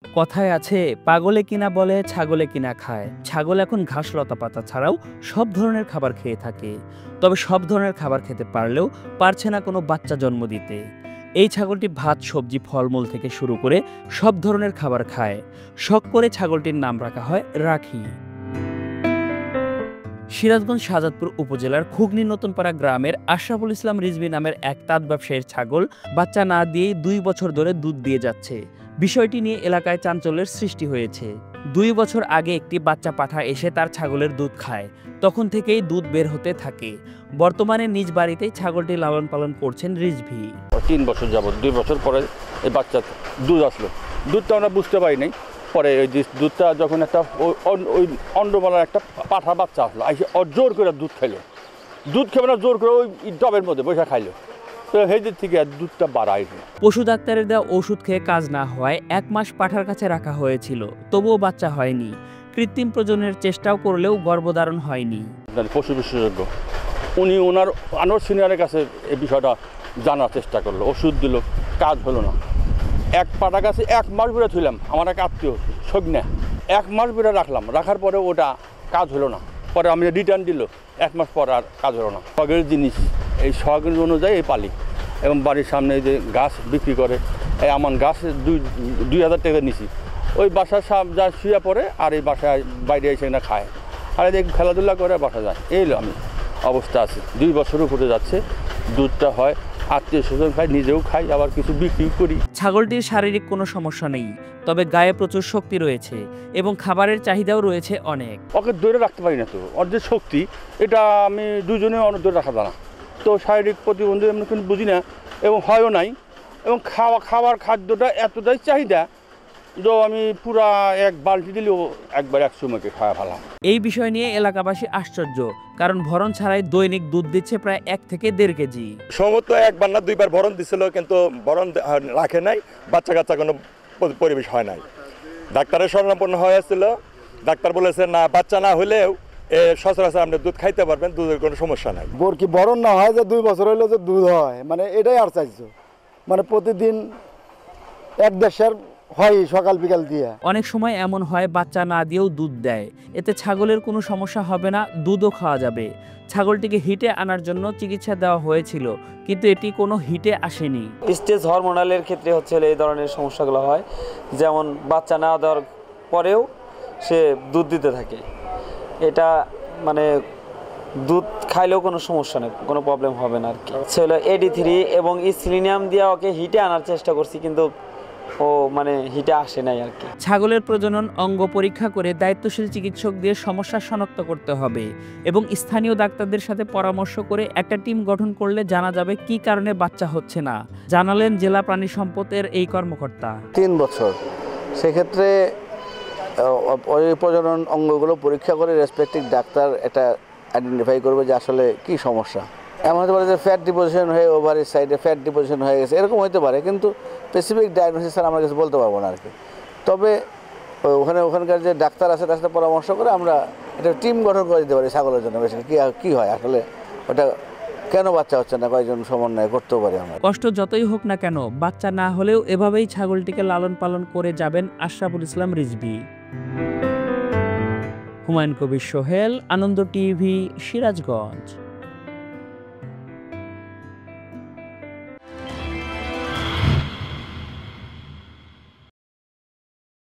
কথায় আছে পাগলে কিনা বলে ছাগলে কিনা খায়। ছাগল এখন ঘাস লতা পাতা ছাড়াও সব ধরনের খাবার খেয়ে থাকে। তবে সব ধরনের খাবার খেতে পারলেও পারছে না কোনো বাচ্চা জন্ম দিতে। এই ছাগলটি ভাত সবজি ফলমূল থেকে শুরু করে সব ধরনের খাবার খায়। শখ করে ছাগলটির নাম রাখা হয় রাখি। সিরাজগঞ্জ শাহজাদপুর উপজেলার খুগনি নতুনপাড়া গ্রামের আশরাফুল ইসলাম রিজভী নামের এক তাঁত ব্যবসায়ীর ছাগল বাচ্চা না দিয়েই 2 বছর ধরে দুধ দিয়ে যাচ্ছে। বিষয়টি নিয়ে এলাকায় চাঞ্চল্যের সৃষ্টি হয়েছে। 2 বছর আগে একটি বাচ্চা পাঠা এসে তার ছাগলের দুধ খায়। তখন থেকেই দুধ বের হতে থাকে। বর্তমানে নিজ বাড়িতেই ছাগলটি লালন পালন করছেন রিজভী। 3 বছর যাবত 2 বছর পরে এই বাচ্চা দুধ আসলো। দুধটা আমরা বুঝতে পারি নাই। পরে ওই দুধটা যখন একটা ওই অন্ডমালার একটা পাঠা বাচ্চা আসলো, এসে জোর করে দুধ খাইলো। দুধ খেবে না, জোর করে ওই ডবের মধ্যে বসে খাইলো। তো সেই দিক থেকে দুধটা বাড়ায়। পশু ডাক্তারের দেওয়া ওষুধ খেয়ে কাজ না হওয়ায় 1 মাস পাঠার কাছে রাখা হয়েছিল, তবুও বাচ্চা হয়নি। কৃত্রিম প্রজননের চেষ্টাও করলেও গর্ভধারণ হয়নি। পশু বিশেষজ্ঞ উনি ওনার আনোয়ার সিনিয়রের কাছে এই বিষয়টা জানার চেষ্টা করলো, ওষুধ দিল, কাজ হলো না। এক পাটা গাছে 1 মাস বেড়ে থইলাম, আমার এক আত্মীয় সগ্নে 1 মাস বেড়ে রাখলাম, রাখার পরে ওটা কাজ হলো না। পরে আমি রিটার্ন দিল, 1 মাস পর আর কাজ হলো না। শখের জিনিস, এই শখের অনুযায়ী এই পালি। এবং বাড়ির সামনে যে গাছ বিক্রি করে, এই আমার গাছ 2000 টাকা নিছি। ওই বাসার যা শুয়ে পড়ে আর এই বাসায় বাইরে এসে না খায়, আর এই খেলাধুলা করে বাসা যায়। এই আমি অবস্থা আছে। 2 বছর উপরে যাচ্ছে, দুধটা হয়, আত্মীয় স্বজন খাই, নিজেও খাই, আবার কিছু বিক্রি করি। ছাগলটির শারীরিক কোনো সমস্যা নেই, তবে গায়ে প্রচুর শক্তি রয়েছে এবং খাবারের চাহিদাও রয়েছে অনেক। ওকে ধরে রাখতে পারি না, তো ওর যে শক্তি, এটা আমি দুজনে অনেক ধরে রাখা যায় না। তো শারীরিক প্রতিবন্ধী এমন কিন্তু বুঝি না, এবং হয়ও নাই। এবং খাবার খাদ্যটা এতটাই চাহিদা যে আমি পুরা 1 বালতি দিলেও একবার 100 মুখে খাওয়া ভালো। এই বিষয় নিয়ে এলাকাবাসী আশ্চর্য, কারণ ভরণ ছাড়াই দৈনিক দুধ দিচ্ছে প্রায় 1 থেকে 1.5 কেজি। সম্ভবত 1 বার না 2 বার ভরণ দিছিল, কিন্তু ভরণ রাখে নাই, বাচ্চা কাচ্চা কোনো পরিবেশ হয় নাই। ডাক্তারের শরণাপন্ন হয়েছিল, ডাক্তার বলেছে না, বাচ্চা না হলেও সচরাচর আপনি দুধ খাইতে পারবেন, দুধের কোনো সমস্যা নাই। কি বরণ না হয় যে 2 বছর হইলো যে দুধ হয়, মানে এটাই আর চাইছো, মানে প্রতিদিন 1-1.5 হয় সকাল বিকাল দিয়ে। অনেক সময় এমন হয় বাচ্চা না দিয়েও দুধ দেয়। এতে ছাগলের কোনো সমস্যা হবে না, দুধও খাওয়া যাবে। ছাগলটিকে হিটে আনার জন্য চিকিৎসা দেওয়া হয়েছিল, কিন্তু এটি কোনো হিটে আসেনি। স্টেজ হরমোনালের ক্ষেত্রে হচ্ছে এই ধরনের সমস্যাগুলো হয়, যেমন বাচ্চা না দেওয়ার পরেও সে দুধ দিতে থাকে। এটা মানে দুধ খাইলেও কোনো সমস্যা নেই, কোনো প্রবলেম হবে না আর কি। সে হলো AD3 এবং সিলিনিয়াম দিয়ে ওকে হিটে আনার চেষ্টা করছি, কিন্তু ও মানে হিটে আসে নাই আর কি। ছাগলের প্রজনন অঙ্গ পরীক্ষা করে দায়িত্বশীল চিকিৎসক দিয়ে সমস্যা শনাক্ত করতে হবে এবং স্থানীয় ডাক্তারদের সাথে পরামর্শ করে একটা টিম গঠন করলে জানা যাবে কি কারণে বাচ্চা হচ্ছে না, জানালেন জেলা প্রাণী সম্পদের এই কর্মকর্তা। 3 বছর, সেক্ষেত্রে ওই প্রজনন অঙ্গগুলো পরীক্ষা করে রেসপেক্টিভ ডাক্তার এটা আইডেন্টিফাই করবে যে আসলে কি সমস্যা। এমন হতে পারে যে ফ্যাট ডিপোজিশন হয়ে ওভারের সাইডে ফ্যাট ডিপোজিশন হয়ে গেছে, এরকম হতে পারে, কিন্তু স্পেসিফিক ডায়াগনোসিস স্যার আমরা কিছু বলতে পারবো না আর কি। তবে ওখানকার যে ডাক্তার আছে তার সাথে পরামর্শ করে আমরা একটা টিম গঠন করে দিতে পারি ছাগলের জন্য। বেশি কী হয় আসলে, ওটা কেন বাচ্চা হচ্ছে না, কয়েকজন সমন্বয় করতেও পারি আমরা। কষ্ট যতই হোক না কেন, বাচ্চা না হলেও এভাবেই ছাগলটিকে লালন পালন করে যাবেন আশরাফুল ইসলাম রিজভী। হুমায়ুন কবির সোহেল, আনন্দ টিভি, সিরাজগঞ্জ।